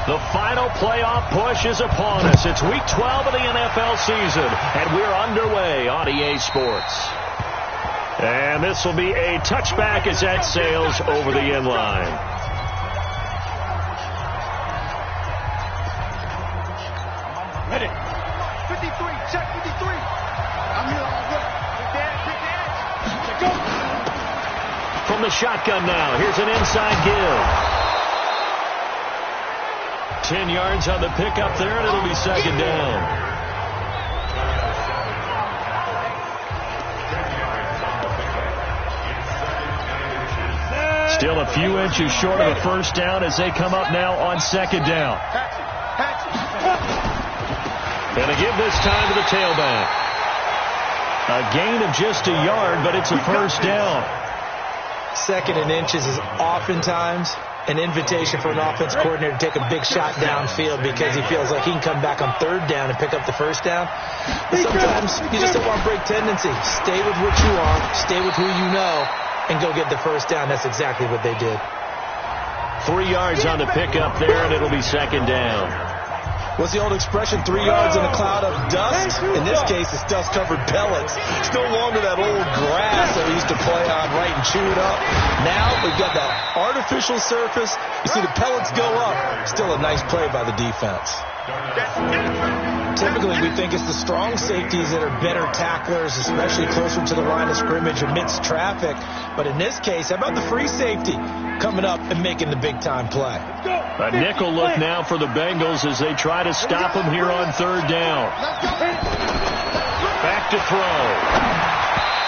The final playoff push is upon us. It's Week 12 of the NFL season, and we're underway on EA Sports. And this will be a touchback as that sails over the end line. Ready. 53, check 53. I'm here all day. Big dad, go. From the shotgun now, here's an inside give. 10 yards on the pickup there, and it'll be second down. Still a few inches short of a first down as they come up now on second down. And a give this time to the tailback. A gain of just a yard, but it's a first down. Second and inches is oftentimes an invitation for an offense coordinator to take a big shot downfield because he feels like he can come back on third down and pick up the first down. But sometimes you just don't want to break tendency. Stay with what you are, stay with who you know, and go get the first down. That's exactly what they did. 3 yards on the pickup there, and it'll be second down. What's the old expression, 3 yards in a cloud of dust? In this case, it's dust-covered pellets. It's no longer that old grass that we used to play on, right, and chew it up. Now we've got that artificial surface. You see the pellets go up. Still a nice play by the defense. Typically, we think it's the strong safeties that are better tacklers, especially closer to the line of scrimmage amidst traffic. But in this case, how about the free safety coming up and making the big-time play? A nickel look now for the Bengals as they try to stop him here on third down. Back to throw.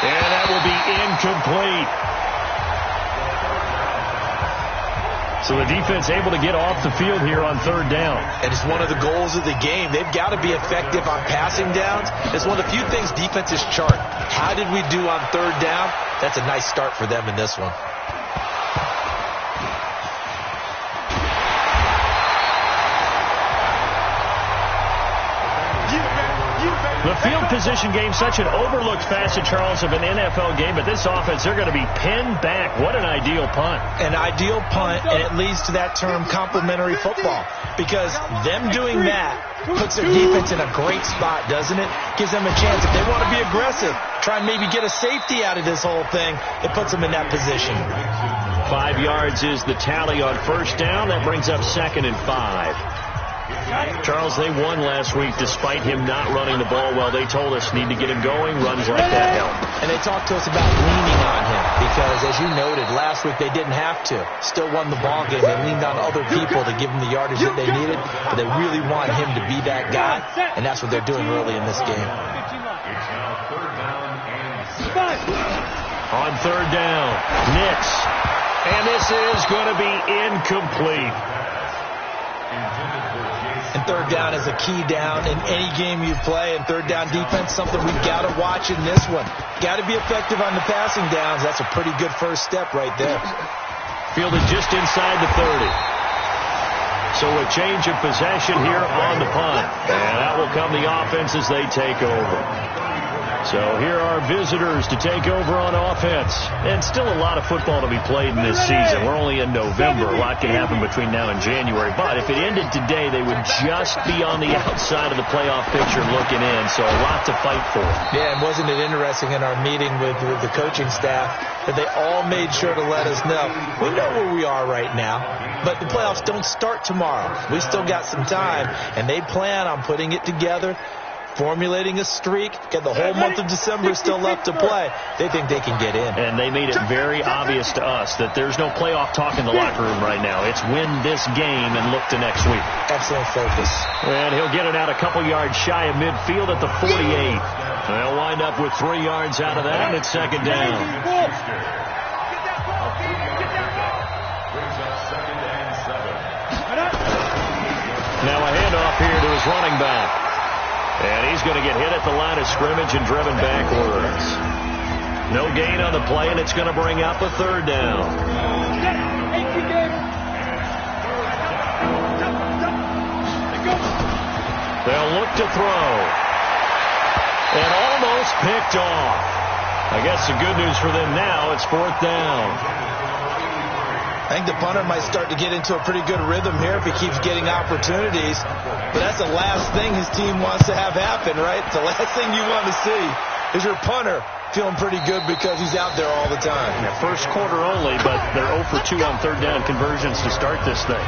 And that will be incomplete. So the defense able to get off the field here on third down. And it's one of the goals of the game. They've got to be effective on passing downs. It's one of the few things defenses chart. How did we do on third down? That's a nice start for them in this one. The field position game, such an overlooked facet, Charles, of an NFL game, but this offense, they're going to be pinned back. What an ideal punt. An ideal punt, and it leads to that term complementary football, because them doing that puts their defense in a great spot, doesn't it? Gives them a chance. If they want to be aggressive, try and maybe get a safety out of this whole thing, it puts them in that position. 5 yards is the tally on first down. That brings up 2nd and 5. Charles, they won last week despite him not running the ball well. They told us need to get him going. Runs like that help. And they talked to us about leaning on him because, as you noted, last week they didn't have to. Still won the ball game. They leaned on other people to give them the yardage that they needed, but they really want him to be that guy, and that's what they're doing early in this game. On third down, Nix. And this is going to be incomplete. And third down is a key down in any game you play. And third down defense, something we've got to watch in this one. Got to be effective on the passing downs. That's a pretty good first step right there. Fielded just inside the 30. So a change of possession here on the punt. And that will come the offense as they take over. So here are visitors to take over on offense. And still a lot of football to be played in this season. We're only in November. A lot can happen between now and January. But if it ended today, they would just be on the outside of the playoff picture looking in. So a lot to fight for. Yeah, and wasn't it interesting in our meeting with the coaching staff that they all made sure to let us know. We know where we are right now, but the playoffs don't start tomorrow. We still got some time, and they plan on putting it together, formulating a streak. Got the whole month of December still left to play. They think they can get in. And they made it very obvious to us that there's no playoff talk in the locker room right now. It's win this game and look to next week. Excellent focus. And he'll get it out a couple yards shy of midfield at the 48. They'll wind up with 3 yards out of that, and it's second down. Now a handoff here to his running back. And he's going to get hit at the line of scrimmage and driven backwards. No gain on the play, and it's going to bring up a third down. They'll look to throw. And almost picked off. I guess the good news for them now, it's fourth down. I think the punter might start to get into a pretty good rhythm here if he keeps getting opportunities. But that's the last thing his team wants to have happen, right? The last thing you want to see is your punter feeling pretty good because he's out there all the time. Yeah, first quarter only, but they're 0 for 2 on third down conversions to start this thing.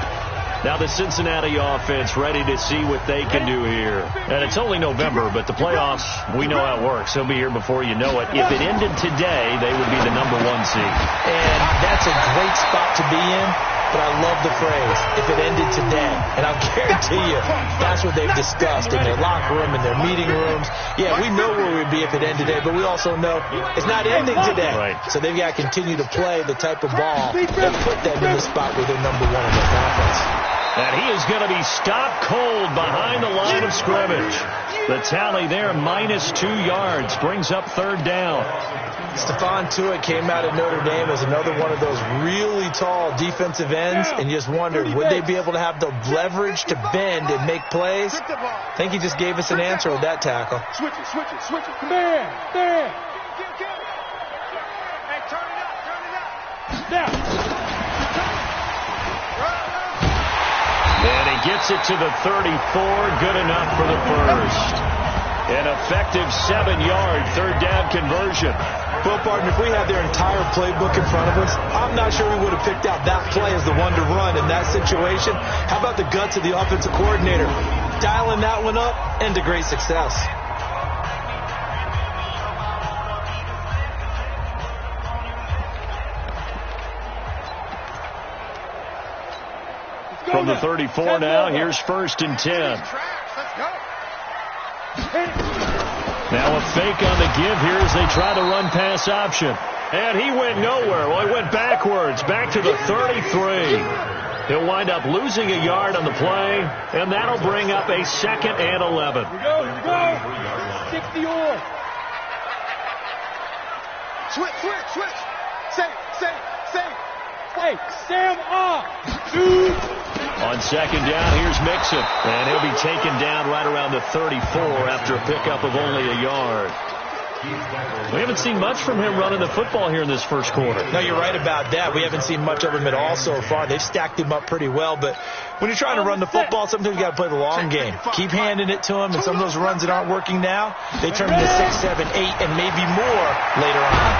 Now the Cincinnati offense ready to see what they can do here. And it's only November, but the playoffs, we know how it works. They'll be here before you know it. If it ended today, they would be the #1 seed. And that's a great spot to be in, but I love the phrase, if it ended today. And I'll guarantee you, that's what they've discussed in their locker room, in their meeting rooms. Yeah, we know where we'd be if it ended today, but we also know it's not ending today. Right. So they've got to continue to play the type of ball that put them in the spot where they're #1 in the conference. And he is going to be stopped cold behind the line of scrimmage. The tally there, -2 yards, brings up third down. Stephon Tuitt came out of Notre Dame as another one of those really tall defensive ends, and just wondered, would they be able to have the leverage to bend and make plays? I think he just gave us an answer with that tackle. Switch it, switch it, switch it. There. Hey, turn it up. And he gets it to the 34, good enough for the first. An effective 7-yard third down conversion. Well, partner, if we had their entire playbook in front of us, I'm not sure we would have picked out that play as the one to run in that situation. How about the guts of the offensive coordinator? Dialing that one up and to great success. From the 34 now, here's 1st and 10. Now a fake on the give here as they try the run-pass option. And he went nowhere. Well, he went backwards, back to the 33. He'll wind up losing a yard on the play, and that'll bring up a 2nd and 11. Here we go. 60 on. Switch. Safe. Hey, Sam up. Dude. On 2nd down, here's Mixon. And he'll be taken down right around the 34 after a pickup of only a yard. We haven't seen much from him running the football here in this first quarter. No, you're right about that. We haven't seen much of him at all so far. They've stacked him up pretty well, but when you're trying to run the football, sometimes you got to play the long game. Keep handing it to him, and some of those runs that aren't working now, they turn into 6, 7, 8, and maybe more later on.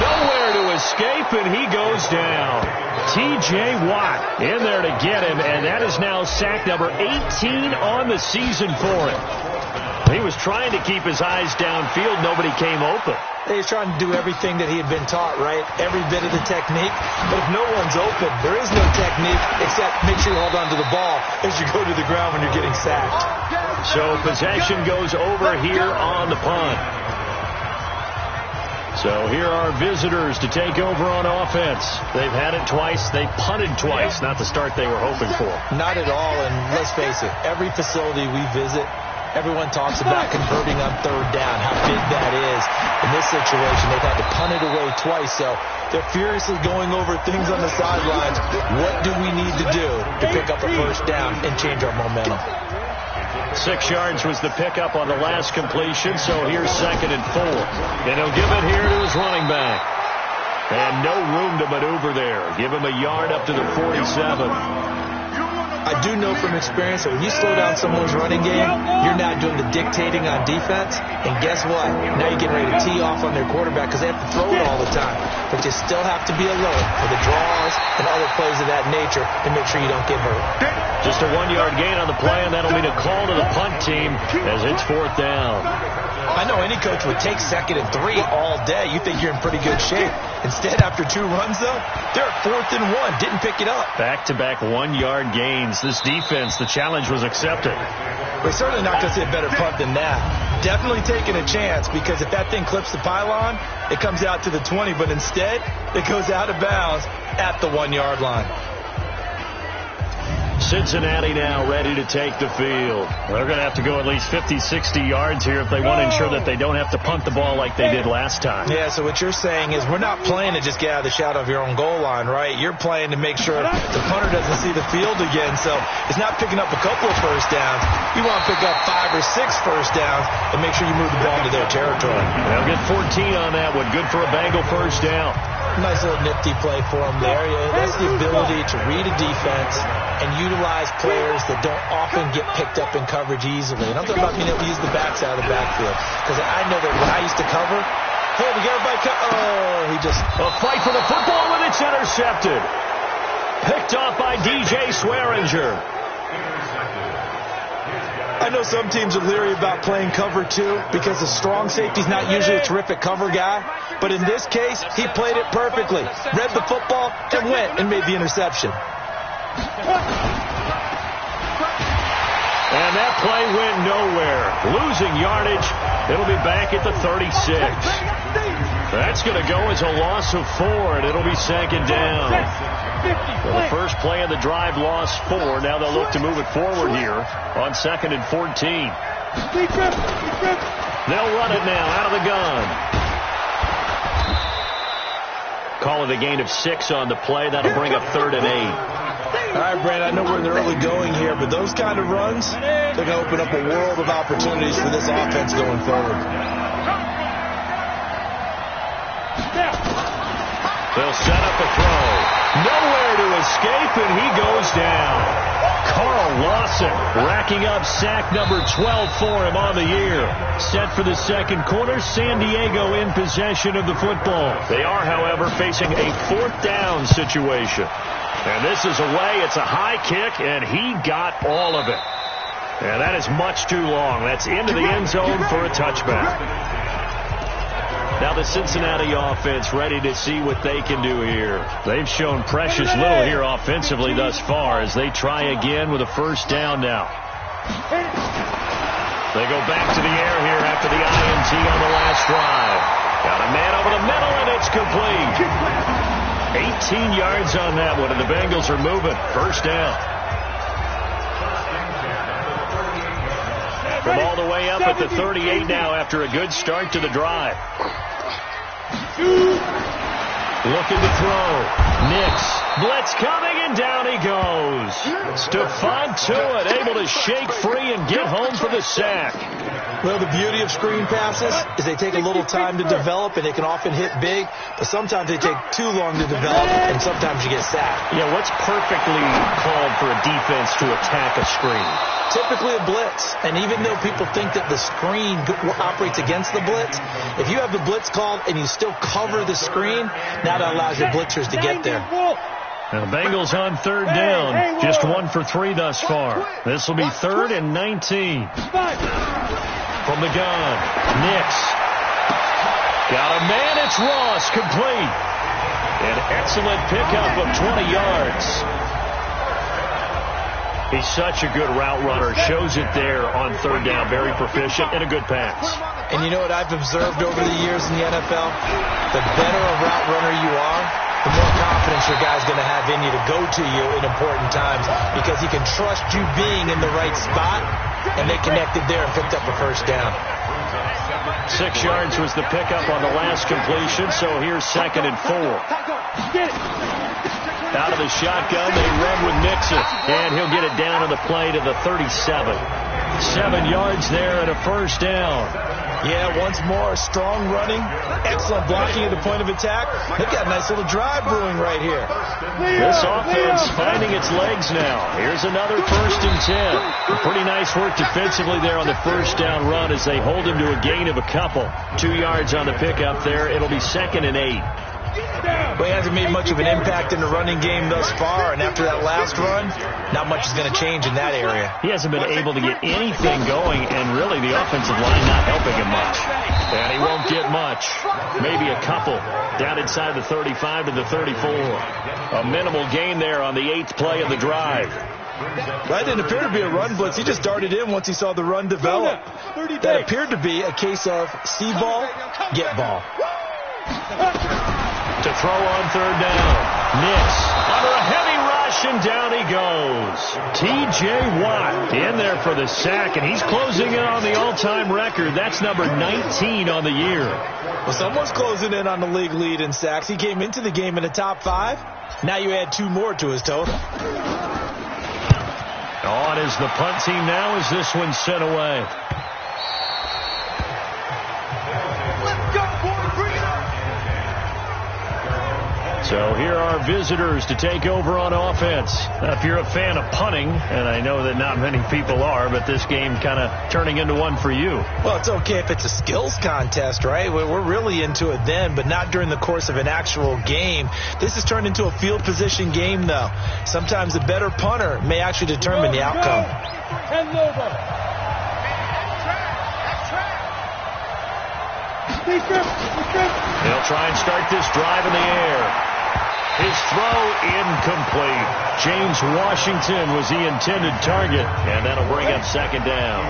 Nowhere to escape, and he goes down. T.J. Watt in there to get him, and that is now sack number 18 on the season for him. He was trying to keep his eyes downfield. Nobody came open. He's trying to do everything that he had been taught, right? Every bit of the technique. But if no one's open, there is no technique except make sure you hold on to the ball as you go to the ground when you're getting sacked. So possession goes over here on the punt. So here are visitors to take over on offense. They've had it twice. They punted twice. Not the start they were hoping for. Not at all, and let's face it, every facility we visit, everyone talks about converting on third down, how big that is. In this situation, they've had to punt it away twice, so they're furiously going over things on the sidelines. What do we need to do to pick up a first down and change our momentum? 6 yards was the pickup on the last completion, so here's 2nd and 4. And he'll give it here to his running back. And no room to maneuver there. Give him a yard up to the 47. I do know from experience that when you slow down someone's running game, you're not doing the dictating on defense. And guess what? Now you're getting ready to tee off on their quarterback because they have to throw it all the time. But you still have to be alert for the draws and other plays of that nature to make sure you don't get hurt. Just a 1-yard gain on the play, and that'll mean a call to the punt team as it's 4th down. I know any coach would take 2nd and 3 all day. You think you're in pretty good shape. Instead, after 2 runs, though, they're at 4th and 1. Didn't pick it up. Back-to-back 1-yard gains. This defense, the challenge was accepted. We're certainly not going to see a better punt than that. Definitely taking a chance because if that thing clips the pylon, it comes out to the 20. But instead, it goes out of bounds at the 1-yard line. Cincinnati now ready to take the field. They're going to have to go at least 50, 60 yards here if they want to ensure that they don't have to punt the ball like they did last time. Yeah, so what you're saying is we're not playing to just get out of the shadow of your own goal line, right? You're playing to make sure the punter doesn't see the field again. So it's not picking up a couple of first downs. You want to pick up 5 or 6 first downs and make sure you move the ball into their territory. They'll get 14 on that one. Good for a Bengal first down. Nice little nifty play for him there. Yeah, that's the ability to read a defense and utilize players that don't often get picked up in coverage easily. And I'm talking about being able to use the backside of the backfield. Because I know that when I used to cover, hey, we got everybody he just... A fight for the football, and it's intercepted. Picked off by DJ Swearinger. I know some teams are leery about playing cover two because the strong safety's not usually a terrific cover guy. But in this case, he played it perfectly. Read the football and went and made the interception. And that play went nowhere. Losing yardage. It'll be back at the 36. That's going to go as a loss of 4, and it'll be second down. Well, the first play of the drive lost 4. Now they'll look to move it forward here on 2nd and 14. They'll run it now out of the gun. Call it a gain of 6 on the play. That'll bring up 3rd and 8. All right, Brad, I know we're in the early going here, but those kind of runs, they're going to open up a world of opportunities for this offense going forward. They'll set up a throw. Nowhere to escape, and he goes down. Carl Lawson racking up sack number 12 for him on the year. Set for the second quarter, San Diego in possession of the football. They are, however, facing a 4th down situation. And this is away. It's a high kick, and he got all of it. And that is much too long. That's into the end zone for a touchback. Now the Cincinnati offense ready to see what they can do here. They've shown precious little here offensively thus far as they try again with a first down now. They go back to the air here after the INT on the last drive. Got a man over the middle, and it's complete. 18 yards on that one, and the Bengals are moving. First down. From all the way up at the 38 now after a good start to the drive. Looking to throw. Nix. Blitz coming, and down he goes. Stephon Tuitt able to shake free and get home for the sack. Well, the beauty of screen passes is they take a little time to develop, and they can often hit big, but sometimes they take too long to develop, and sometimes you get sacked. Yeah, what's perfectly called for a defense to attack a screen? Typically a blitz, and even though people think that the screen operates against the blitz, if you have the blitz called and you still cover the screen, now that allows your blitzers to get there. Now the Bengals on 3rd down, just 1 for 3 thus far. This will be 3rd and 19. From the gun, Nix. Got a man, it's Ross, complete. An excellent pickup of 20 yards. He's such a good route runner. Shows it there on 3rd down. Very proficient and a good pass. And you know what I've observed over the years in the NFL? The better a route runner you are, the more confidence your guy's going to have in you to go to you in important times because he can trust you being in the right spot, and they connected there and picked up a first down. 6 yards was the pickup on the last completion, so here's 2nd and 4. Out of the shotgun, they run with Nixon, and he'll get it down on the play to the 37. 7 yards there and a first down. Yeah, once more, strong running, excellent blocking at the point of attack. They've got a nice little drive brewing right here. This offense finding its legs now. Here's another 1st and 10. Pretty nice work defensively there on the first down run as they hold him to a gain of a couple. 2 yards on the pickup there. It'll be 2nd and 8. Well, he hasn't made much of an impact in the running game thus far, and after that last run, not much is going to change in that area. He hasn't been able to get anything going, and really the offensive line not helping him much. And he won't get much. Maybe a couple down inside the 35 to the 34. A minimal gain there on the 8th play of the drive. That didn't appear to be a run blitz. He just darted in once he saw the run develop. That appeared to be a case of see ball, get ball. To throw on 3rd down. Nix under a heavy rush, and down he goes. T.J. Watt in there for the sack, and he's closing in on the all-time record. That's number 19 on the year. Well, someone's closing in on the league lead in sacks. He came into the game in the top 5. Now you add 2 more to his total. On is the punt team now as this one's sent away. So here are visitors to take over on offense. If you're a fan of punting, and I know that not many people are, but this game kind of turning into one for you. Well, it's okay if it's a skills contest, right? We're really into it then, but not during the course of an actual game. This has turned into a field position game, though. Sometimes the better punter may actually determine the outcome. They'll try and start this drive in the air. His throw incomplete. James Washington was the intended target, and that'll bring up second down.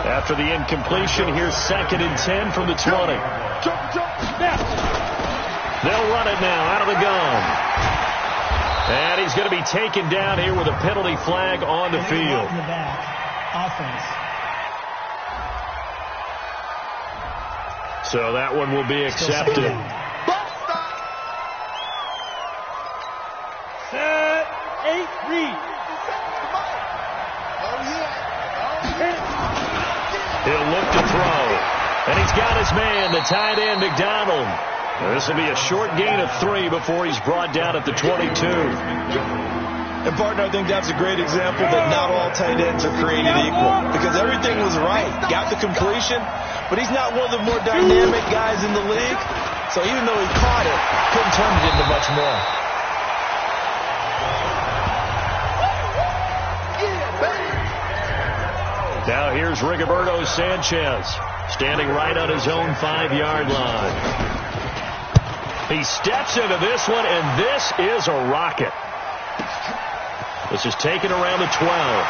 After the incompletion, here's 2nd and 10 from the 20. They'll run it now out of the gun. And he's going to be taken down here with a penalty flag on the field. Offense. So that one will be accepted. Set, 8, read. He'll look to throw. And he's got his man, the tight end, McDonald. This will be a short gain of 3 before he's brought down at the 22. And, partner, I think that's a great example that not all tight ends are created equal, because everything was right. Got the completion, but he's not one of the more dynamic guys in the league. So even though he caught it, couldn't turn it into much more. Now here's Rigoberto Sanchez, standing right on his own 5-yard line. He steps into this one, and this is a rocket. This is taken around the 12.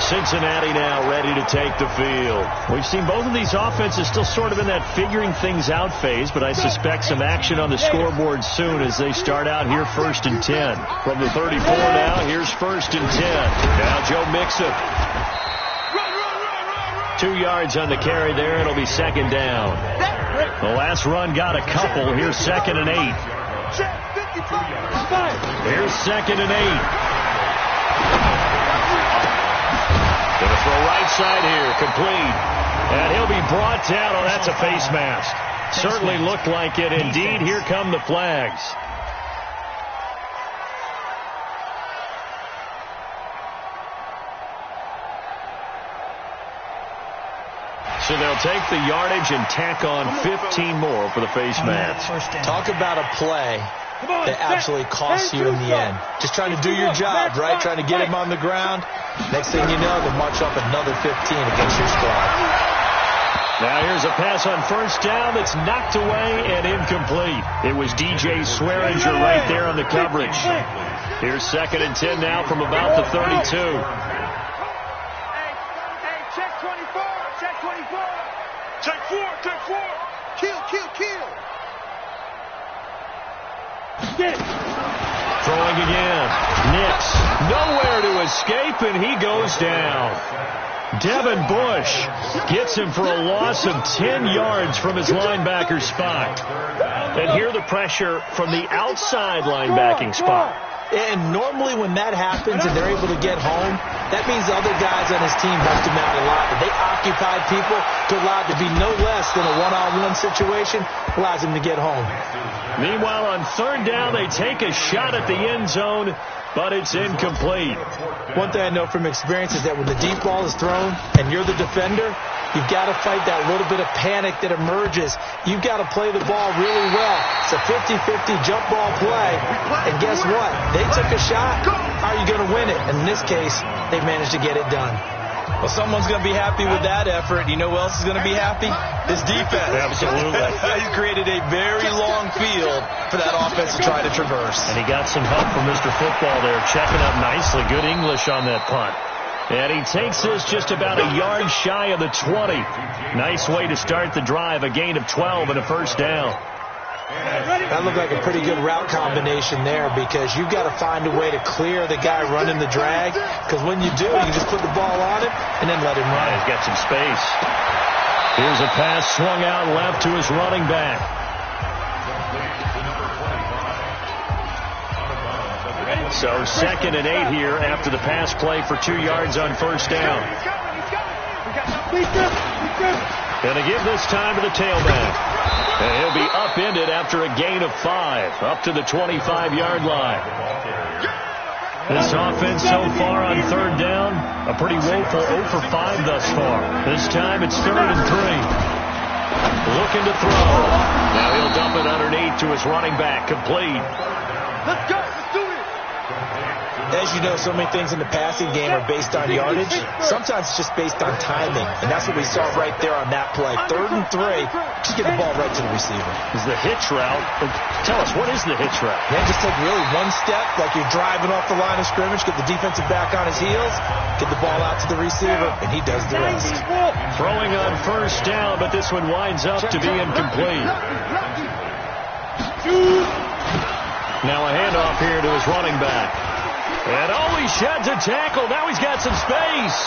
Cincinnati now ready to take the field. We've seen both of these offenses still sort of in that figuring things out phase, but I suspect some action on the scoreboard soon as they start out here 1st and 10. From the 34 now, here's 1st and 10. Now Joe Mixon. 2 yards on the carry there. It'll be 2nd down. The last run got a couple. Here's 2nd and 8. Here's 2nd and 8. Going to throw right side here, complete. And he'll be brought down. Oh, that's a face mask. Certainly looked like it. Indeed, here come the flags. So they'll take the yardage and tack on 15 more for the face mask. Talk about a play that absolutely costs you in the end. Just trying to do your job, right? Trying to get him on the ground. Next thing you know, they'll march up another 15 against your squad. Now here's a pass on 1st down that's knocked away and incomplete. It was DJ Swearinger right there on the coverage. Here's 2nd and 10 now from about the 32. Hey, check 24, check 24. Check 4, check 4. Kill. Throwing again. Nix. Nowhere to escape, and he goes down. Devin Bush gets him for a loss of 10 yards from his linebacker spot. And here the pressure from the outside linebacking spot. And normally when that happens and they're able to get home, that means the other guys on his team helped him out a lot. But they occupied people to allow it to be no less than a one-on-one situation, allows him to get home. Meanwhile, on 3rd down, they take a shot at the end zone, but it's incomplete. One thing I know from experience is that when the deep ball is thrown and you're the defender, you've got to fight that little bit of panic that emerges. You've got to play the ball really well. It's a 50-50 jump ball play. And guess what? They took a shot. How are you going to win it? And in this case, they managed to get it done. Well, someone's going to be happy with that effort. You know who else is going to be happy? His defense. Absolutely. He created a very long field for that offense to try to traverse. And he got some help from Mr. Football there, checking up nicely. Good English on that punt. And he takes this just about a yard shy of the 20. Nice way to start the drive, a gain of 12 and a 1st down. That looked like a pretty good route combination there, because you've got to find a way to clear the guy running the drag, because when you do, you just put the ball on him and then let him run. He's got some space. Here's a pass swung out left to his running back. So 2nd and 8 here after the pass play for 2 yards on first down. Going to give this time to the tailback. And he'll be upended after a gain of 5, up to the 25-yard line. This offense so far on 3rd down, a pretty woeful 0 for 5 thus far. This time it's 3rd and 3. Looking to throw. Now he'll dump it underneath to his running back, complete. Let's go. Let's do it. As you know, so many things in the passing game are based on yardage. Sometimes it's just based on timing, and that's what we saw right there on that play. 3rd and 3, just get the ball right to the receiver. Is the hitch route. Tell us, what is the hitch route? Yeah, just take really one step, like you're driving off the line of scrimmage, get the defensive back on his heels, get the ball out to the receiver, and he does the rest. Throwing on first down, but this one winds up to be incomplete. Now a handoff here to his running back. And he sheds a tackle. Now he's got some space.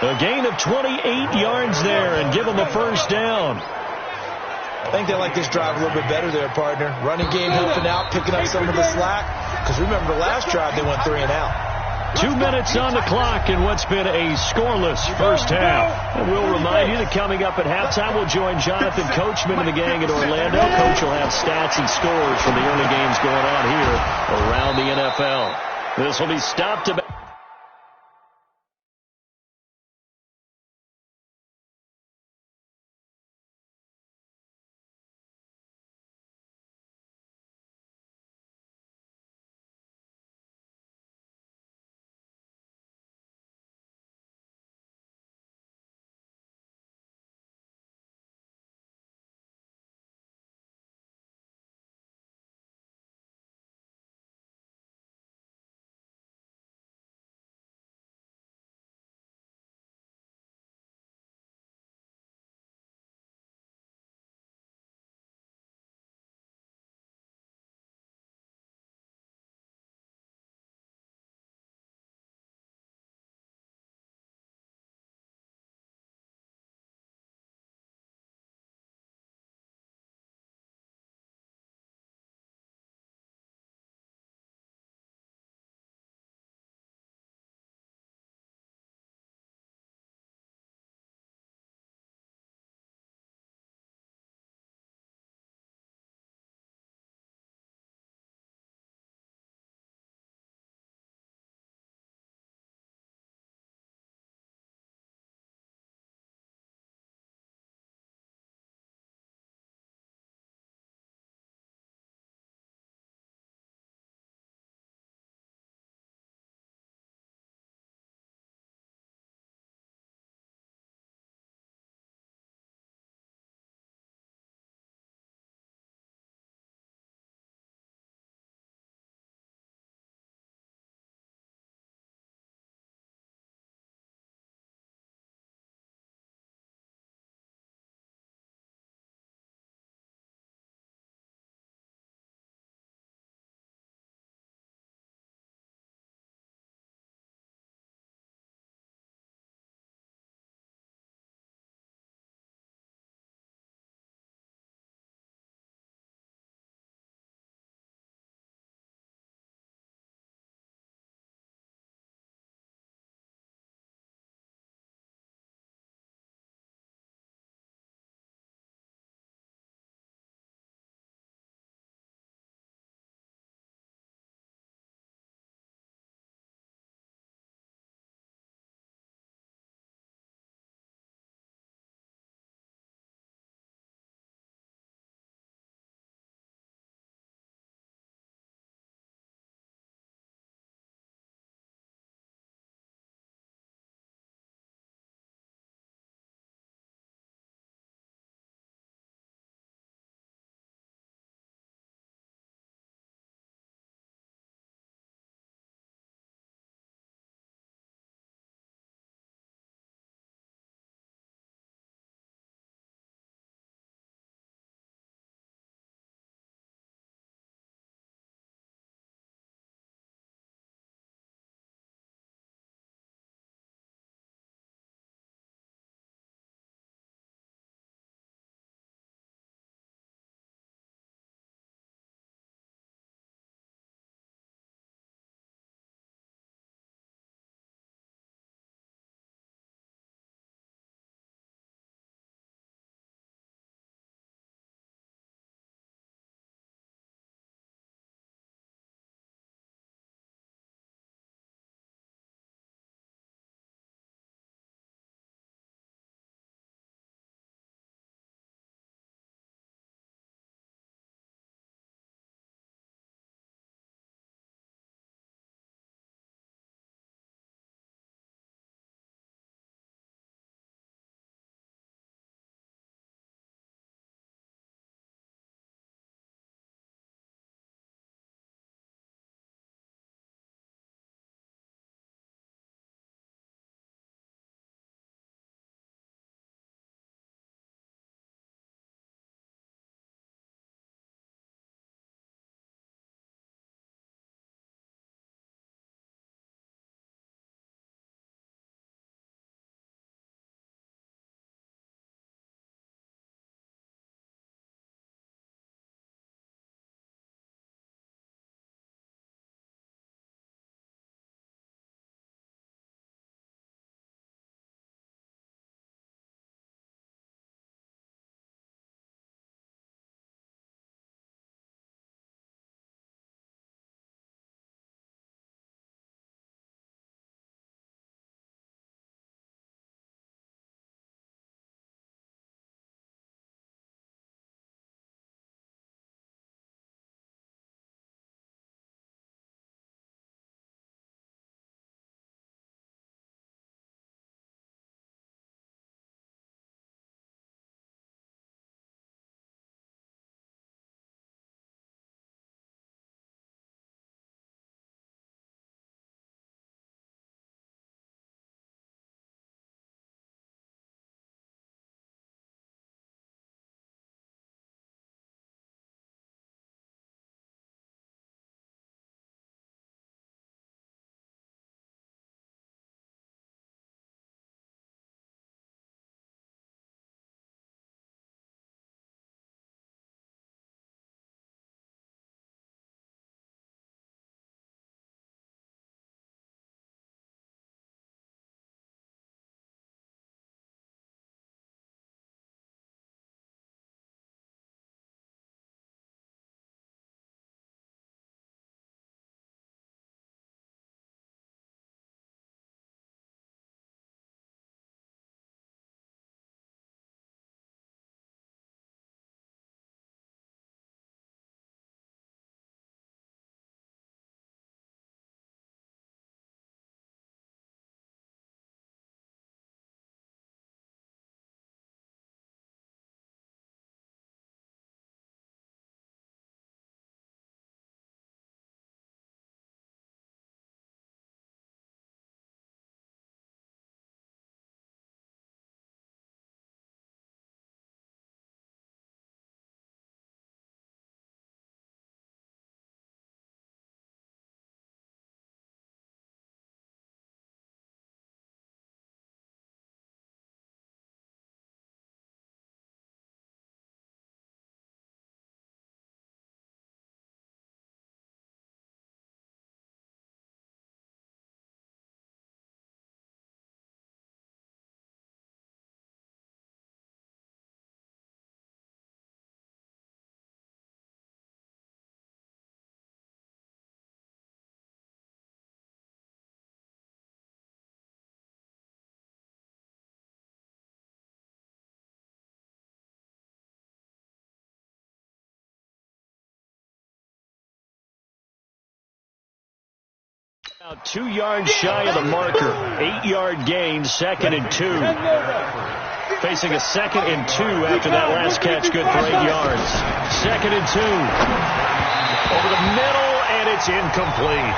A gain of 28 yards there and give him a first down. I think they like this drive a little bit better there, partner. Running game helping out, picking up some of the slack. Because remember, the last drive they went 3 and out. 2 minutes on the clock in what's been a scoreless first half. And we'll remind you that coming up at halftime, we'll join Jonathan Coachman and the gang in Orlando. Coach will have stats and scores from the early games going on here around the NFL. This will be stopped about 2 yards shy of the marker. 8-yard gain, 2nd and 2. Facing a 2nd and 2 after that last catch, good for 8 yards. 2nd and 2. Over the middle, and it's incomplete.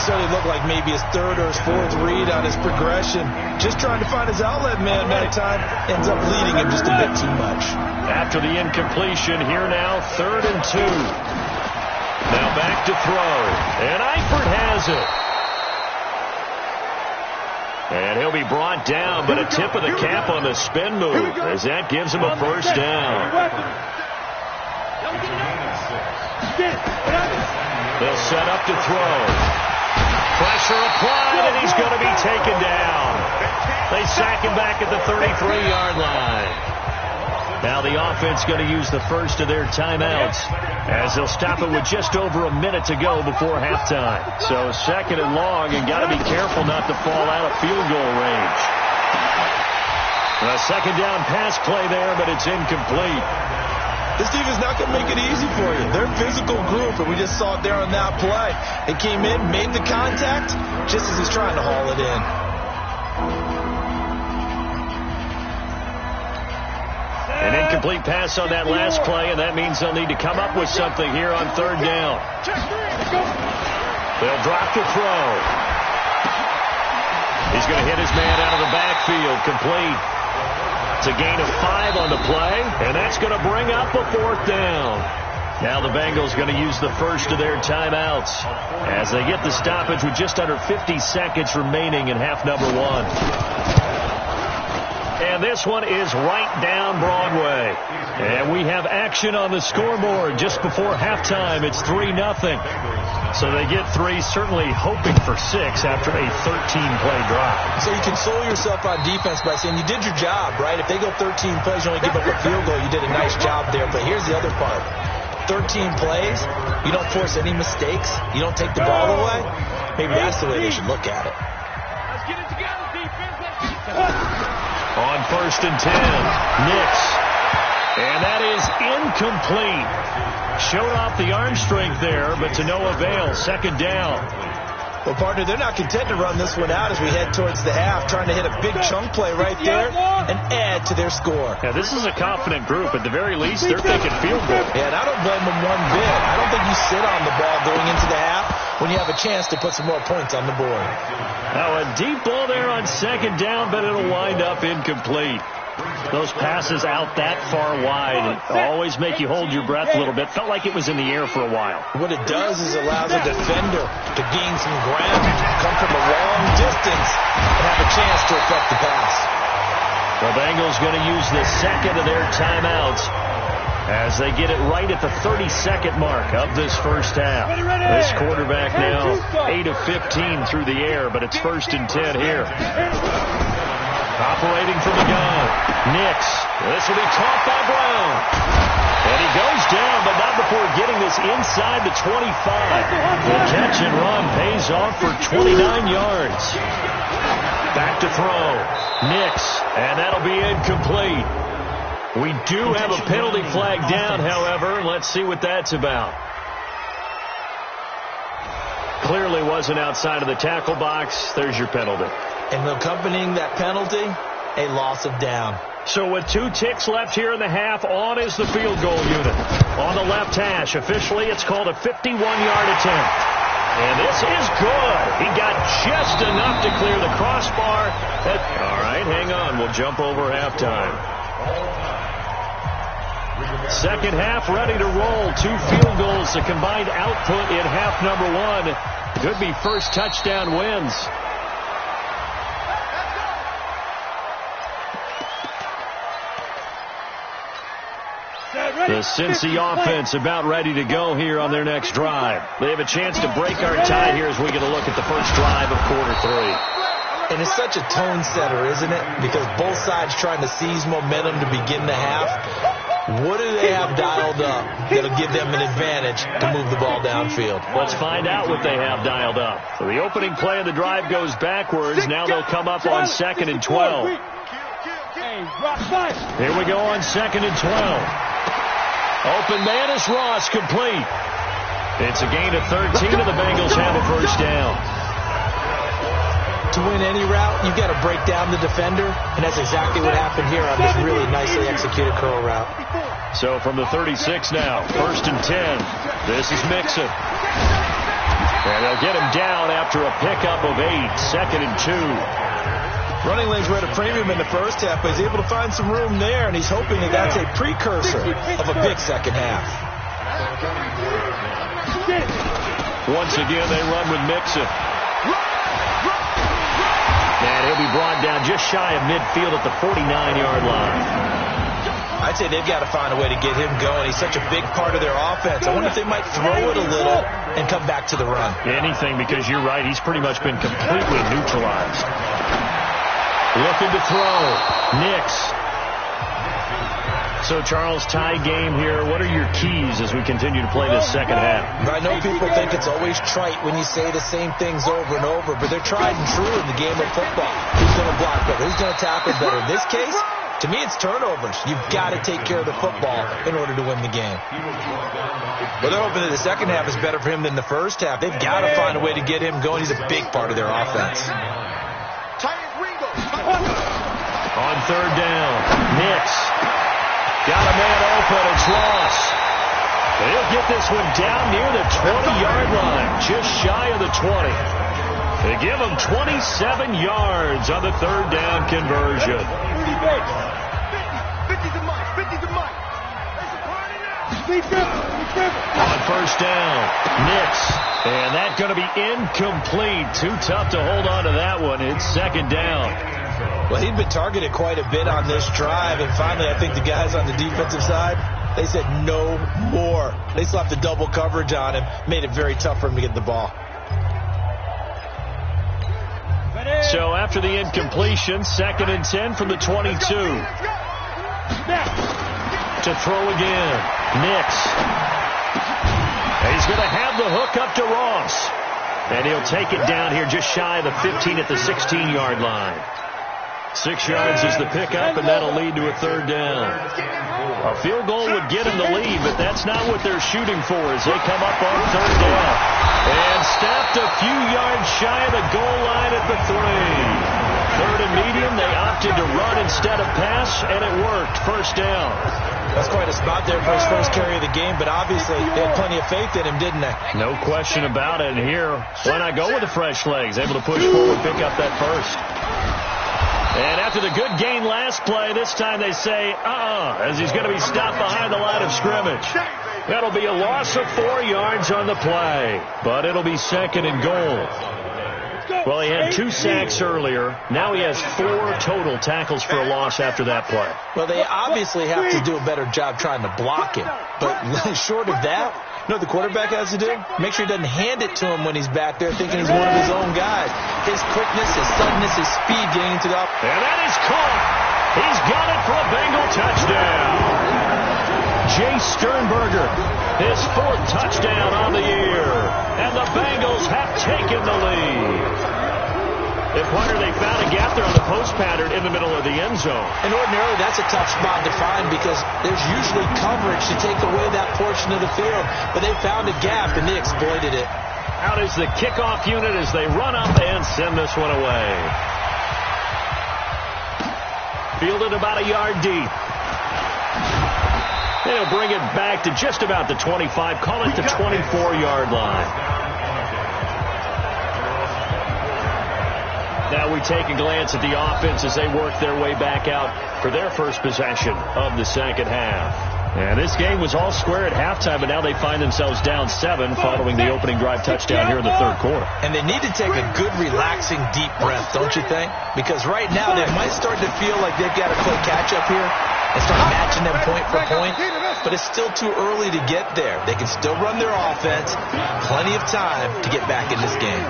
Certainly looked like maybe his 3rd or his 4th read on his progression. Just trying to find his outlet man that time. Ends up leading him just a bit too much. After the incompletion, here now, 3rd and 2. Now back to throw. And Eifert has it. And he'll be brought down, but a tip of the cap on the spin move as that gives him a first down. They'll set up to throw. Pressure applied, and he's going to be taken down. They sack him back at the 33-yard line. Now the offense going to use the first of their timeouts as they'll stop it with just over a minute to go before halftime. So 2nd and long, and got to be careful not to fall out of field goal range. A 2nd down pass play there, but it's incomplete. This defense not going to make it easy for you. They're a physical group, and we just saw it there on that play. They came in, made the contact, just as he's trying to haul it in. An incomplete pass on that last play, and that means they'll need to come up with something here on 3rd down. They'll drop the throw. He's going to hit his man out of the backfield, complete. It's a gain of 5 on the play, and that's going to bring up a 4th down. Now the Bengals going to use the first of their timeouts as they get the stoppage with just under 50 seconds remaining in half number 1. And this one is right down Broadway. And we have action on the scoreboard just before halftime. It's 3-0. So they get 3, certainly hoping for 6 after a 13-play drive. So you console yourself on defense by saying you did your job, right? If they go 13 plays, you only give up a field goal, you did a nice job there. But here's the other part. 13 plays, you don't force any mistakes, you don't take the ball away. Maybe that's the way they should look at it. Let's get it together, defense. Let's get it together. On 1st and 10, Nix. And that is incomplete. Showed off the arm strength there, but to no avail. 2nd down. Well, partner, they're not content to run this one out as we head towards the half, trying to hit a big chunk play right there and add to their score. Yeah, this is a confident group. At the very least, they're thinking field goal. Yeah, and I don't blame them one bit. I don't think you sit on the ball going into the half when you have a chance to put some more points on the board. Now a deep ball there on 2nd down, but it'll wind up incomplete. Those passes out that far wide always make you hold your breath a little bit. Felt like it was in the air for a while. What it does is allows a defender to gain some ground, come from a long distance, and have a chance to affect the pass. The Bengals going to use the 2nd of their timeouts as they get it right at the 32nd mark of this first half. This quarterback now 8 of 15 through the air, but it's 1st and 10 here. Operating from the gun, Nix. This will be caught by Brown. And he goes down, but not before getting this inside the 25. The catch and run pays off for 29 yards. Back to throw, Nix, and that'll be incomplete. We do have a penalty flag down, however. Let's see what that's about. Clearly wasn't outside of the tackle box. There's your penalty. And accompanying that penalty, a loss of down. So with 2 ticks left here in the half, on is the field goal unit. On the left hash, officially it's called a 51-yard attempt. And this is good. He got just enough to clear the crossbar. All right, hang on. We'll jump over halftime. 2nd half ready to roll. 2 field goals, the combined output in half number 1. Could be first touchdown wins. The Cincy offense about ready to go here on their next drive. They have a chance to break our tie here as we get a look at the first drive of quarter 3. And it's such a tone setter, isn't it? Because both sides trying to seize momentum to begin the half. What do they have dialed up that'll give them an advantage to move the ball downfield? Let's find out what they have dialed up. So the opening play of the drive goes backwards. Now they'll come up on 2nd and 12. Here we go on 2nd and 12. Open man is Ross, complete. It's a gain of 13, and the Bengals have a first down. To win any route, you've got to break down the defender, and that's exactly what happened here on this really nicely executed curl route. So from the 36 now, 1st and 10. This is Mixon. And they'll get him down after a pickup of 8, 2nd and 2. Running lanes were at a premium in the first half, but he's able to find some room there, and he's hoping that that's a precursor of a big second half. Once again, they run with Mixon. And he'll be brought down just shy of midfield at the 49-yard line. I'd say they've got to find a way to get him going. He's such a big part of their offense. I wonder if they might throw it a little and come back to the run. Anything, because you're right. He's pretty much been completely neutralized. Looking to throw. Nix. So, Charles, tie game here. What are your keys as we continue to play this second half? I know people think it's always trite when you say the same things over and over, but they're tried and true in the game of football. Who's going to block better? Who's going to tackle better? In this case, to me, it's turnovers. You've got to take care of the football in order to win the game. Well, they're hoping that the second half is better for him than the first half. They've got to find a way to get him going. He's a big part of their offense. On 3rd down, Nix. Got a man open. It's Ross. He'll get this one down near the 20-yard line, just shy of the 20. They give him 27 yards on the 3rd down conversion. On 1st down, Nix. And that's going to be incomplete. Too tough to hold on to that one. It's 2nd down. Well, he'd been targeted quite a bit on this drive, and finally I think the guys on the defensive side, they said no more. They slapped the double coverage on him, made it very tough for him to get the ball. So after the incompletion, 2nd and 10 from the 22. To throw again, Nix. And he's going to have the hook up to Ross. And he'll take it down here just shy of the 15 at the 16-yard line. 6 yards is the pickup, and that'll lead to a 3rd down. A field goal would get him the lead, but that's not what they're shooting for as they come up on 3rd down. And stepped a few yards shy of the goal line at the 3. 3rd and medium, they opted to run instead of pass, and it worked. 1st down. That's quite a spot there for his first carry of the game, but obviously they had plenty of faith in him, didn't they? No question about it. And here, why not go with the fresh legs? Able to push forward, pick up that first. And after the good gain last play, this time they say, as he's going to be stopped behind the line of scrimmage. That'll be a loss of 4 yards on the play, but it'll be 2nd and goal. Well, he had 2 sacks earlier. Now he has 4 total tackles for a loss after that play. Well, they obviously have to do a better job trying to block him. But short of that, you know what the quarterback has to do? Make sure he doesn't hand it to him when he's back there thinking he's one of his own guys. His quickness, his suddenness, his speed getting into the up. And that is caught. He's got it for a Bengal touchdown. Jay Sternberger, his 4th touchdown on the year. And the Bengals have taken the lead. The punter, they found a gap there on the post pattern in the middle of the end zone. And ordinarily, that's a tough spot to find because there's usually coverage to take away that portion of the field. But they found a gap, and they exploited it. Out is the kickoff unit as they run up and send this one away. Fielded about a yard deep. They'll bring it back to just about the 25. Call it the 24-yard line. Now we take a glance at the offense as they work their way back out for their first possession of the second half. And this game was all square at halftime, but now they find themselves down 7 following the opening drive touchdown here in the 3rd quarter. And they need to take a good, relaxing, deep breath, don't you think? Because right now they might start to feel like they've got to play catch-up here and start matching them point for point. But it's still too early to get there. They can still run their offense. Plenty of time to get back in this game.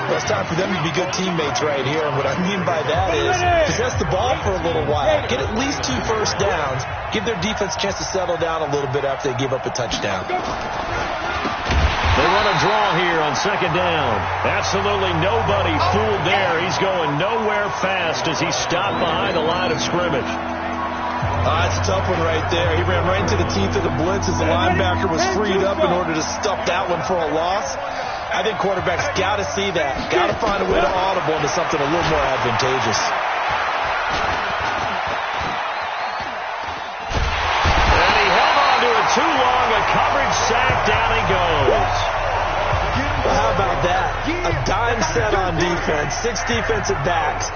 Well, it's time for them to be good teammates right here. And what I mean by that is possess the ball for a little while. Get at least 2 first downs. Give their defense a chance to settle down a little bit after they give up a touchdown. They run a draw here on 2nd down. Absolutely nobody fooled there. He's going nowhere fast as he's stopped behind the line of scrimmage. That's a tough one right there. He ran right into the teeth of the blitz as the linebacker was freed up in order to stuff that one for a loss. I think quarterbacks got to see that. Got to find a way to audible into something a little more advantageous. And he held on to it too long. A coverage sack. Down he goes. Well, how about that? A dime set on defense. 6 defensive backs.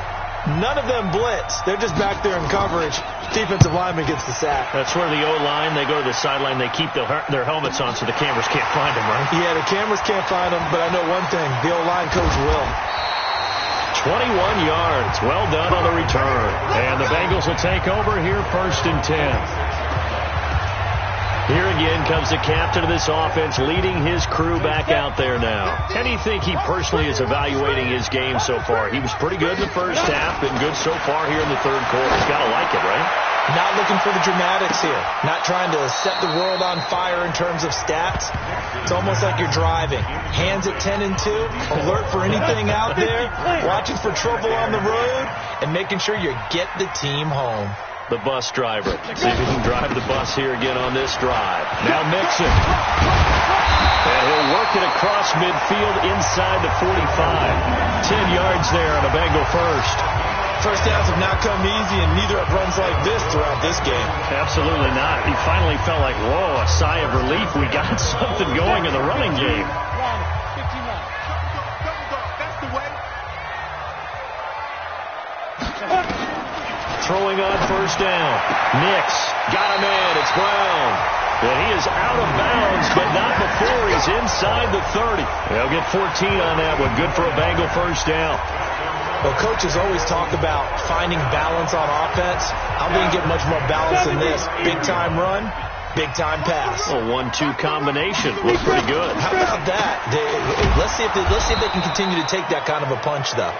None of them blitz. They're just back there in coverage. Defensive lineman gets the sack. That's where the O-line, they go to the sideline, they keep their helmets on so the cameras can't find them, right? Yeah, the cameras can't find them, but I know one thing. The O-line coach will. 21 yards. Well done on the return. And the Bengals will take over here, 1st and 10. Here again comes the captain of this offense, leading his crew back out there now. How do you think he personally is evaluating his game so far? He was pretty good in the first half, been good so far here in the third quarter. He's got to like it, right? Not looking for the dramatics here. Not trying to set the world on fire in terms of stats. It's almost like you're driving. Hands at 10 and 2, alert for anything out there, watching for trouble on the road, and making sure you get the team home. The bus driver. See if he can drive the bus here again on this drive. Now Mixon. And he'll work it across midfield inside the 45. 10 yards there on a Bengal first. First downs have not come easy, and neither have runs like this throughout this game. Absolutely not. He finally felt like, whoa, a sigh of relief. We got something going in the running game. Throwing on first down. Nix got him in. It's Brown. And he is out of bounds, but not before he's inside the 30. They'll get 14 on that one. Good for a Bengal first down. Well, coaches always talk about finding balance on offense. I didn't get much more balance than this. Big-time run, big-time pass. A 1-2 combination. Looks pretty good. How about that? Let's see if they can continue to take that kind of a punch, though.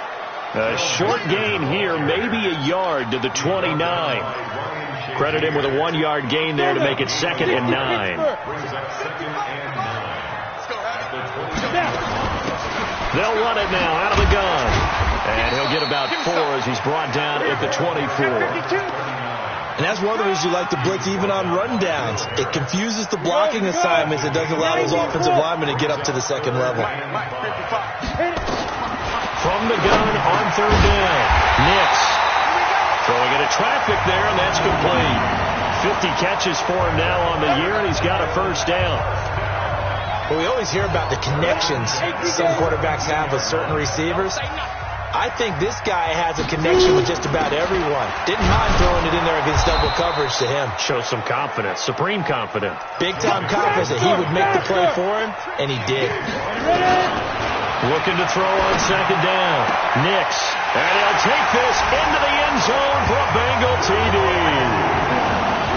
A short gain here, maybe a yard to the 29. Credit him with a 1-yard gain there to make it 2nd and 9. They'll run it now out of the gun. And he'll get about 4 as he's brought down at the 24. And that's one of the reasons you like to blitz even on rundowns. It confuses the blocking assignments. It doesn't allow those offensive linemen to get up to the second level. From the gun on 3rd down. Nix throwing into traffic there, and that's complete. 50 catches for him now on the year, and he's got a first down. Well, we always hear about the connections some quarterbacks have with certain receivers. I think this guy has a connection with just about everyone. Didn't mind throwing it in there against double coverage to him. Shows some confidence, supreme confidence. Big-time confidence that he would make the play for him, and he did. Looking to throw on 2nd down. Nix. And he'll take this into the end zone for a Bengal TD.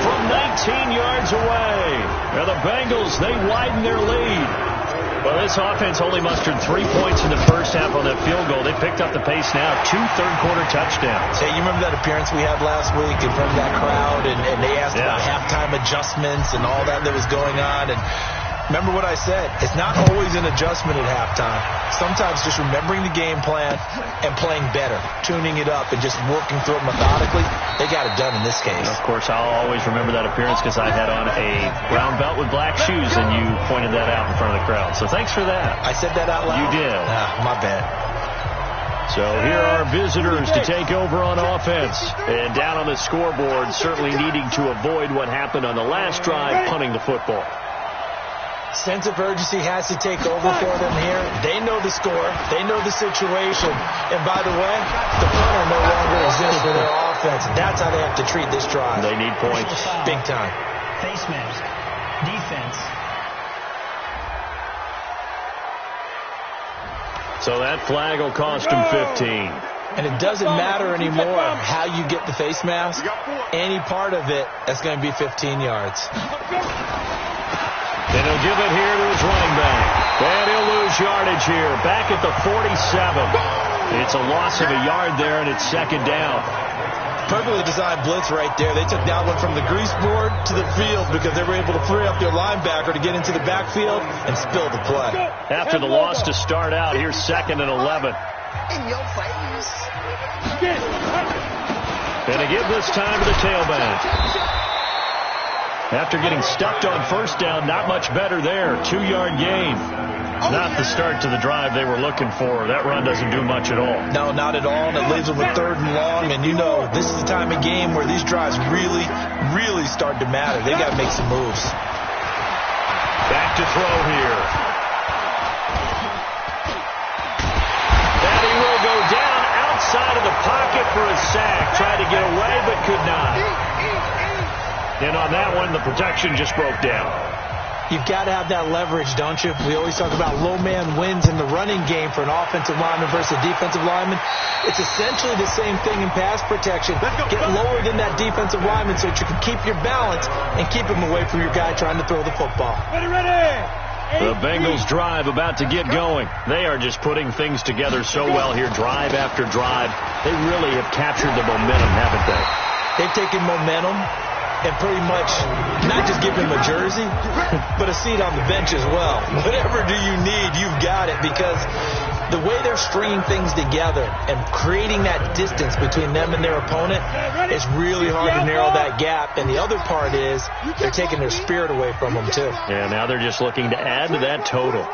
From 19 yards away. Now the Bengals, they widen their lead. Well, this offense only mustered 3 points in the first half on that field goal. They picked up the pace now. 2 third-quarter touchdowns. Hey, you remember that appearance we had last week in front of that crowd? And they asked about halftime adjustments and all that was going on. And remember what I said. It's not always an adjustment at halftime. Sometimes just remembering the game plan and playing better, tuning it up and just working through it methodically. They got it done in this case. Of course, I'll always remember that appearance because I had on a brown belt with black shoes, and you pointed that out in front of the crowd. So thanks for that. I said that out loud? You did. My bad. So here are visitors to take over on offense. And down on the scoreboard, certainly needing to avoid what happened on the last drive, punting the football. Sense of urgency has to take over for them here. They know the score. They know the situation. And by the way, the punter no longer exists for their offense. That's how they have to treat this drive. They need points. Big time. Face mask. Defense. So that flag will cost him 15. And it doesn't matter anymore how you get the face mask. Any part of it, that's going to be 15 yards. And he'll give it here to his running back. And he'll lose yardage here. Back at the 47. It's a loss of a yard there, and it's 2nd down. Perfectly designed blitz right there. They took that one from the grease board to the field because they were able to free up their linebacker to get into the backfield and spill the play. After the loss to start out, here's 2nd and 11. In your face. And to give this time to the tailback. After getting stuffed on first down, not much better there. 2-yard gain. Not the start to the drive they were looking for. That run doesn't do much at all. No, not at all. And it leaves them with 3rd and long. And you know, this is the time of game where these drives really, really start to matter. They got to make some moves. Back to throw here. That he will go down outside of the pocket for a sack. Tried to get away, but could not. And on that one, the protection just broke down. You've got to have that leverage, don't you? We always talk about low man wins in the running game for an offensive lineman versus a defensive lineman. It's essentially the same thing in pass protection. Get lower than that defensive lineman so that you can keep your balance and keep him away from your guy trying to throw the football. The Bengals drive about to get going. They are just putting things together so well here, drive after drive. They really have captured the momentum, haven't they? They've taken momentum and pretty much not just give him a jersey, but a seat on the bench as well. Whatever do you need, you've got it, because the way they're stringing things together and creating that distance between them and their opponent is really hard to narrow that gap. And the other part is they're taking their spirit away from them, too. Yeah, now they're just looking to add to that total.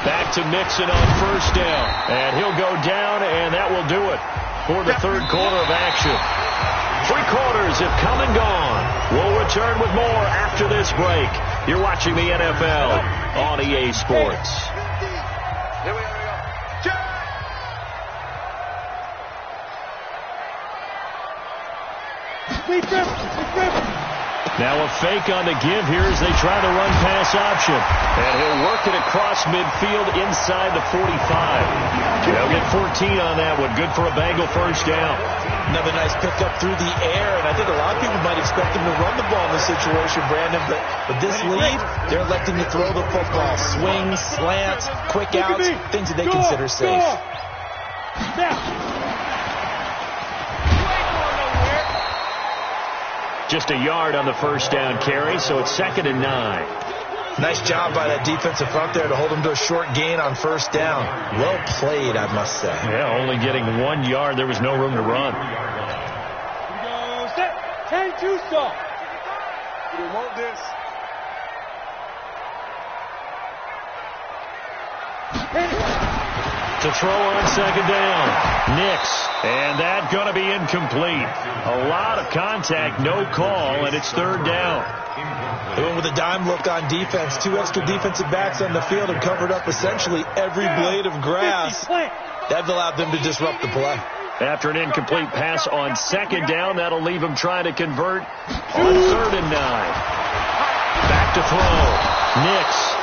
Back to Mixon on first down. And he'll go down, and that will do it for the 3rd quarter of action. 3 quarters have come and gone. We'll return with more after this break. You're watching the NFL on EA Sports. Here we go. Now a fake on the give here as they try the run pass option. And he'll work it across midfield inside the 45. They'll get 14 on that one. Good for a Bengal first down. Another nice pickup through the air, and I think a lot of people might expect him to run the ball in this situation, Brandon, but with this lead, they're electing to throw the football. Swings, slants, quick outs, things that they consider safe. Just a yard on the first down carry, so it's 2nd and 9. Nice job by that defensive front there to hold him to a short gain on first down. Well played, I must say. Yeah, only getting 1 yard. There was no room to run. 10-2 stop. We want this. To throw on 2nd down. Nix. And that going to be incomplete. A lot of contact, no call, and it's 3rd down. They went with a dime look on defense. 2 extra defensive backs on the field and covered up essentially every blade of grass. That allowed them to disrupt the play. After an incomplete pass on 2nd down, that'll leave them trying to convert on 3rd and 9. Back to throw. Nix.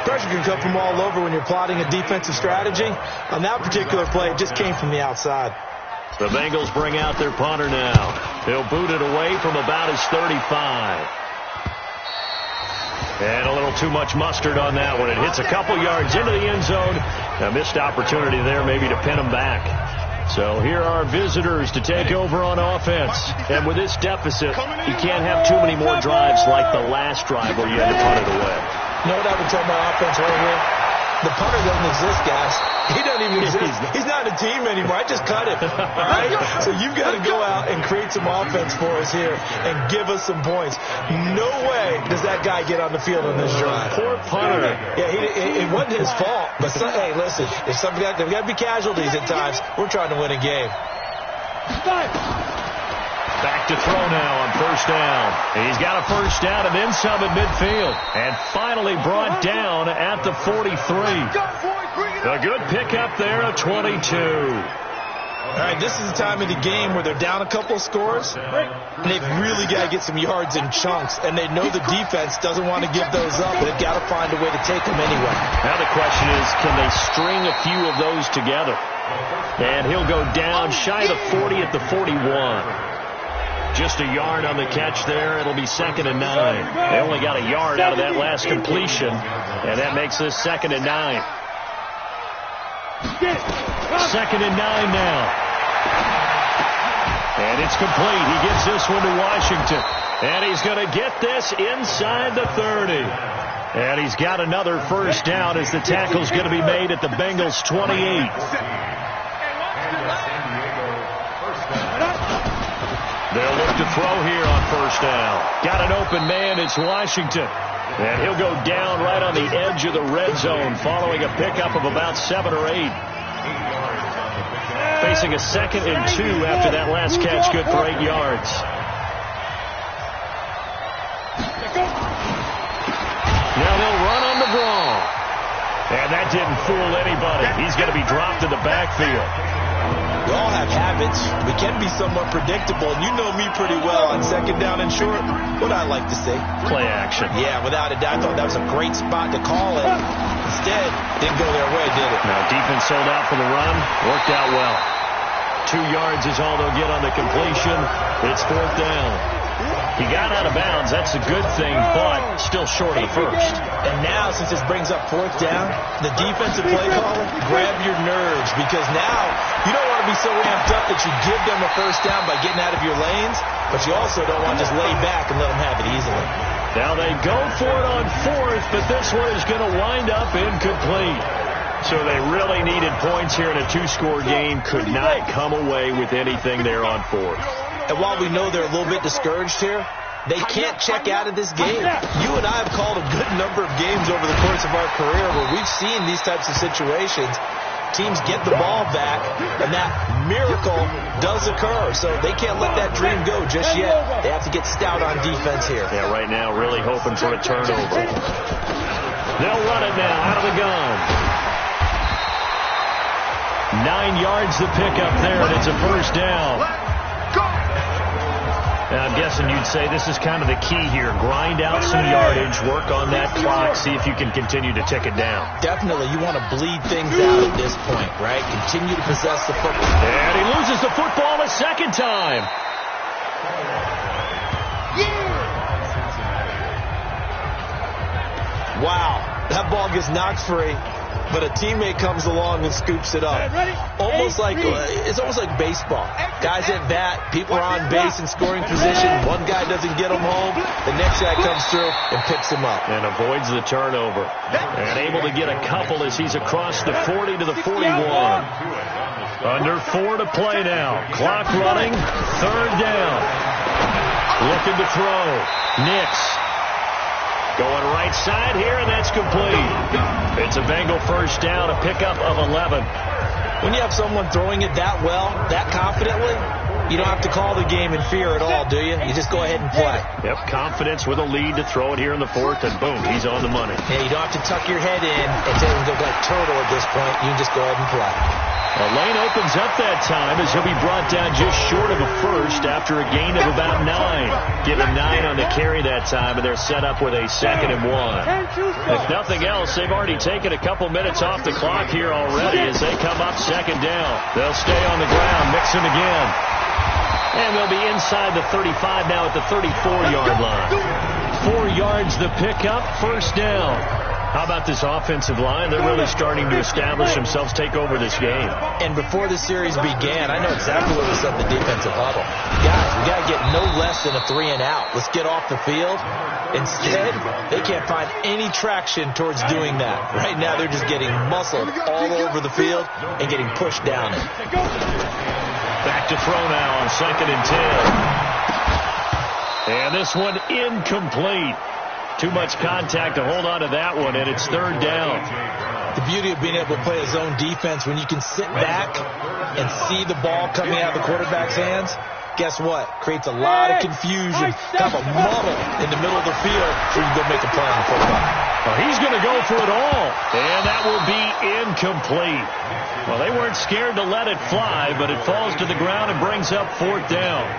Pressure can come from all over when you're plotting a defensive strategy. On that particular play, it just came from the outside. The Bengals bring out their punter now. They'll boot it away from about his 35. And a little too much mustard on that one. It hits a couple yards into the end zone. A missed opportunity there maybe to pin them back. So here are visitors to take over on offense. And with this deficit, you can't have too many more drives like the last drive where you had to punt it away. You know what I would tell my offense right here? The punter doesn't exist, guys. He doesn't even exist. He's not a team anymore. I just cut him. All right? So you've got to go out and create some offense for us here and give us some points. No way does that guy get on the field on this drive. Poor punter. Yeah, it wasn't his fault. But, hey, listen, if somebody there's got to be casualties at times. We're trying to win a game. Back to throw now on first down. He's got a first down and then some at midfield. And finally brought down at the 43. A good pickup there at 22. All right, this is the time of the game where they're down a couple of scores, and they've really got to get some yards in chunks, and they know the defense doesn't want to give those up, but they've got to find a way to take them anyway. Now the question is, can they string a few of those together? And he'll go down shy of the 40 at the 41. Just a yard on the catch there. It'll be 2nd and 9. They only got a yard out of that last completion, and that makes this 2nd and 9. 2nd and 9 now. And it's complete. He gives this one to Washington. And he's going to get this inside the 30. And he's got another first down as the tackle's going to be made at the Bengals 28. They'll look to throw here on first down. Got an open man. It's Washington. And he'll go down right on the edge of the red zone following a pickup of about 7 or 8. Facing a 2nd and 2 after that last catch, good for 8 yards. Now they'll run on the draw. And that didn't fool anybody. He's going to be dropped in the backfield. We all have habits. We can be somewhat predictable. And you know me pretty well on 2nd down and short. What I like to say? Play action. Yeah, without a doubt. I thought that was a great spot to call it. Instead, didn't go their way, did it? Now, defense sold out for the run. Worked out well. 2 yards is all they'll get on the completion. It's 4th down. He got out of bounds. That's a good thing, but still short of the first. And now, since this brings up 4th down, the defensive play caller, grab your nerves, because now you don't want to be so ramped up that you give them a first down by getting out of your lanes, but you also don't want to just lay back and let them have it easily. Now they go for it on 4th, but this one is going to wind up incomplete. So they really needed points here in a 2-score game. Could not come away with anything there on 4th. And while we know they're a little bit discouraged here, they can't check out of this game. You and I have called a good number of games over the course of our career where we've seen these types of situations. Teams get the ball back, and that miracle does occur. So they can't let that dream go just yet. They have to get stout on defense here. Yeah, right now really hoping for a turnover. They'll run it now out of the gun. 9 yards to pick up there, and it's a first down. Now, I'm guessing you'd say this is kind of the key here. Grind out some yardage, work on that clock, see if you can continue to tick it down. Definitely. You want to bleed things out at this point, right? Continue to possess the football. And he loses the football a 2nd time. Wow. That ball gets knocked free, but a teammate comes along and scoops it up. It's almost like baseball. Guys at bat, people are on base in scoring position. One guy doesn't get them home. The next guy comes through and picks him up. And avoids the turnover. And able to get a couple as he's across the 40 to the 41. Under 4 to play now. Clock running. 3rd down. Looking to throw. Nix. Going right side here, and that's complete. It's a Bengal first down, a pickup of 11. When you have someone throwing it that well, that confidently, you don't have to call the game in fear at all, do you? You just go ahead and play. Yep, confidence with a lead to throw it here in the 4th, and boom, he's on the money. Yeah, you don't have to tuck your head in and say look like turtle at this point. You can just go ahead and play. The lane opens up that time as he'll be brought down just short of a first after a gain of about 9. Give him 9 on the carry that time, and they're set up with a 2nd and 1. If nothing else, they've already taken a couple minutes off the clock here already as they come up 2nd down. They'll stay on the ground, mix him again. And they'll be inside the 35 now at the 34-yard line. 4 yards the pickup, first down. How about this offensive line? They're really starting to establish themselves, take over this game. And before the series began, I know exactly what was said in the defensive huddle. Guys, we got to get no less than a 3 and out. Let's get off the field. Instead, they can't find any traction towards doing that. Right now, they're just getting muscled all over the field and getting pushed down it. Back to throw now on 2nd and 10. And this one incomplete. Too much contact to hold on to that one, and it's 3rd down. The beauty of being able to play a zone defense, when you can sit back and see the ball coming out of the quarterback's hands, guess what? Creates a lot of confusion, kind of a muddle in the middle of the field where you can go make a play on the football. Well, he's going to go for it all, and that will be incomplete. Well, they weren't scared to let it fly, but it falls to the ground and brings up 4th down.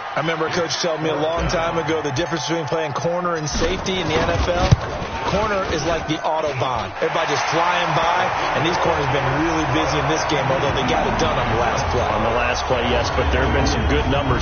I remember a coach telling me a long time ago the difference between playing corner and safety in the NFL. Corner is like the Autobahn. Everybody just flying by, and these corners have been really busy in this game, although they got it done on the last play. On the last play, yes, but there have been some good numbers